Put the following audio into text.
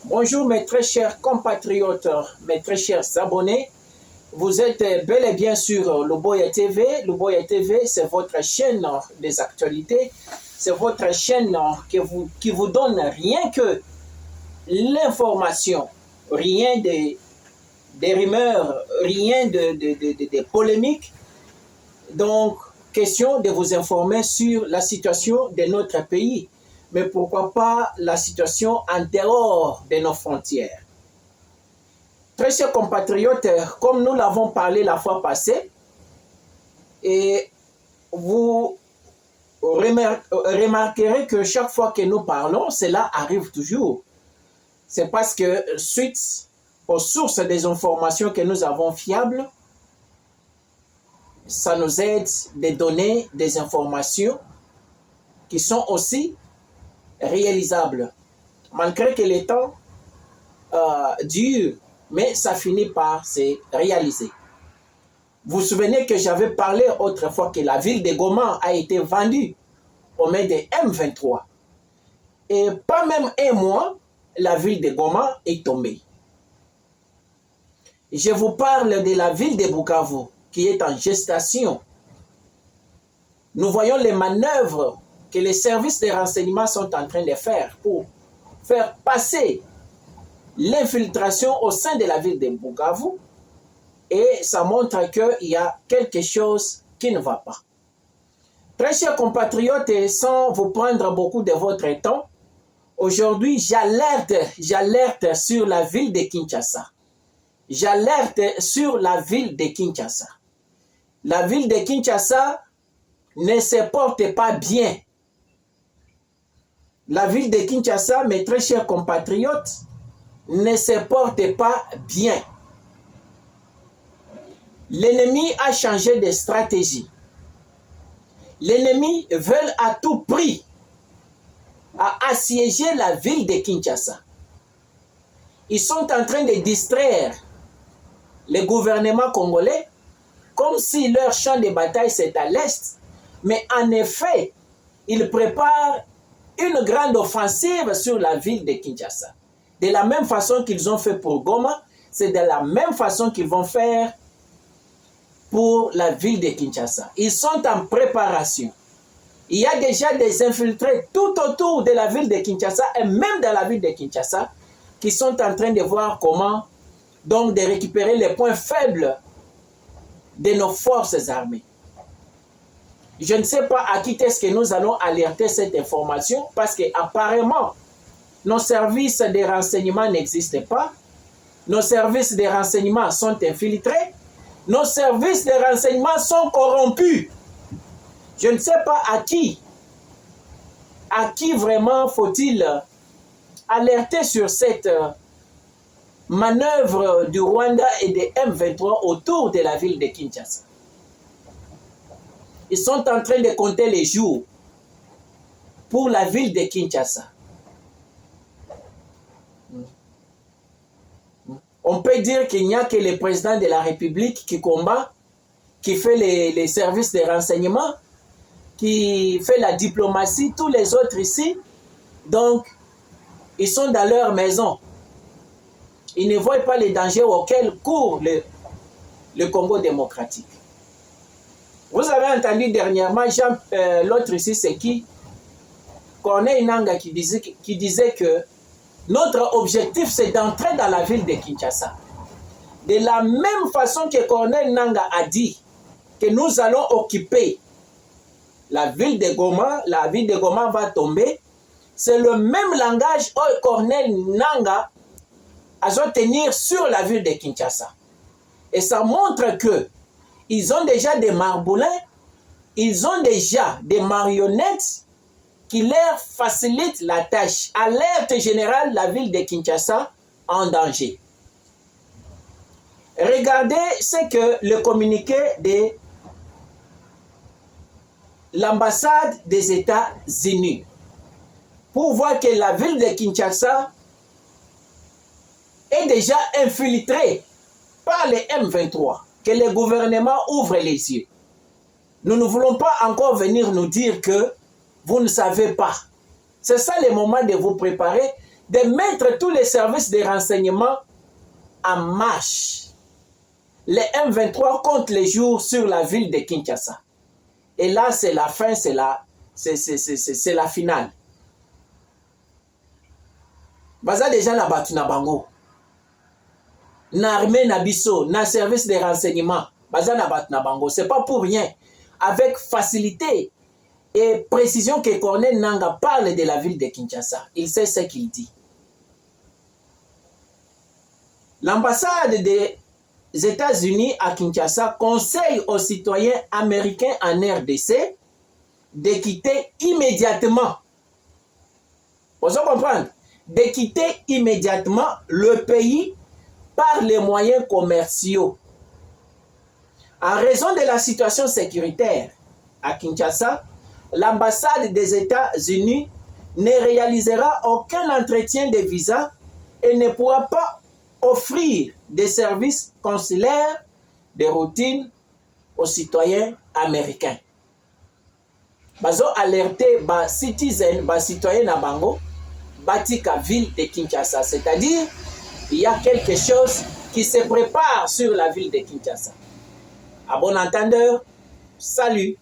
Bonjour mes très chers compatriotes, mes très chers abonnés. Vous êtes bel et bien sur Luboya TV. Luboya TV, c'est votre chaîne des actualités. C'est votre chaîne qui vous donne rien que l'information, rien des rumeurs, rien de polémiques. Donc, question de vous informer sur la situation de notre pays. Mais pourquoi pas la situation en dehors de nos frontières. Très chers compatriotes, comme nous l'avons parlé la fois passée, et vous remarquerez que chaque fois que nous parlons, cela arrive toujours. C'est parce que suite aux sources des informations que nous avons fiables, ça nous aide de donner des informations qui sont aussi réalisables. Malgré que les temps durent, mais ça finit par se réaliser. Vous vous souvenez que j'avais parlé autrefois que la ville de Goma a été vendue aux mains de M23. Et pas même un mois, la ville de Goma est tombée. Je vous parle de la ville de Bukavu qui est en gestation. Nous voyons les manœuvres que les services de renseignement sont en train de faire pour faire passer l'infiltration au sein de la ville de Bukavu, et ça montre qu'il y a quelque chose qui ne va pas. Très chers compatriotes, sans vous prendre beaucoup de votre temps, aujourd'hui j'alerte sur la ville de Kinshasa. J'alerte sur la ville de Kinshasa. La ville de Kinshasa ne se porte pas bien. La ville de Kinshasa, mes très chers compatriotes, ne se porte pas bien. L'ennemi a changé de stratégie. L'ennemi veut à tout prix assiéger la ville de Kinshasa. Ils sont en train de distraire le gouvernement congolais comme si leur champ de bataille c'est à l'est. Mais en effet, ils préparent une grande offensive sur la ville de Kinshasa. De la même façon qu'ils ont fait pour Goma, c'est de la même façon qu'ils vont faire pour la ville de Kinshasa. Ils sont en préparation. Il y a déjà des infiltrés tout autour de la ville de Kinshasa et même dans la ville de Kinshasa qui sont en train de voir comment donc de récupérer les points faibles de nos forces armées. Je ne sais pas à qui est-ce que nous allons alerter cette information parce qu'apparemment, nos services de renseignement n'existent pas. Nos services de renseignement sont infiltrés. Nos services de renseignement sont corrompus. Je ne sais pas à qui vraiment faut-il alerter sur cette manœuvre du Rwanda et des M23 autour de la ville de Kinshasa. Ils sont en train de compter les jours pour la ville de Kinshasa. On peut dire qu'il n'y a que le président de la République qui combat, qui fait les services de renseignement, qui fait la diplomatie, tous les autres ici, donc, ils sont dans leur maison. Ils ne voient pas les dangers auxquels court le Congo démocratique. Vous avez entendu dernièrement, l'autre ici, c'est qui? Corneille Nangaa qui disait que notre objectif, c'est d'entrer dans la ville de Kinshasa. De la même façon que Corneille Nangaa a dit que nous allons occuper la ville de Goma va tomber, c'est le même langage que Corneille Nangaa a tenir sur la ville de Kinshasa. Et ça montre que ils ont déjà des marboulins, ils ont déjà des marionnettes qui leur facilitent la tâche. Alerte générale, la ville de Kinshasa en danger. Regardez ce que le communiqué de l'ambassade des États-Unis pour voir que la ville de Kinshasa est déjà infiltrée par les M23, que le gouvernement ouvre les yeux. Nous ne voulons pas encore venir nous dire que vous ne savez pas. C'est ça le moment de vous préparer, de mettre tous les services de renseignement en marche. Les M23 comptent les jours sur la ville de Kinshasa. Et là, c'est la fin, c'est la finale. Baza déjà na batu na bango. Na armée na biso, na service de renseignement. Baza na batu na bango. C'est pas pour rien. Avec facilité et précision que Corneille Nangaa parle de la ville de Kinshasa. Il sait ce qu'il dit. L'ambassade des États-Unis à Kinshasa conseille aux citoyens américains en RDC de quitter immédiatement. Vous comprenez? De quitter immédiatement le pays par les moyens commerciaux. En raison de la situation sécuritaire à Kinshasa, l'ambassade des États-Unis ne réalisera aucun entretien de visa et ne pourra pas offrir des services consulaires de routine aux citoyens américains. Bazo alerter ba citoyens na bango batika ville de Kinshasa, c'est-à-dire il y a quelque chose qui se prépare sur la ville de Kinshasa. À bon entendeur, salut.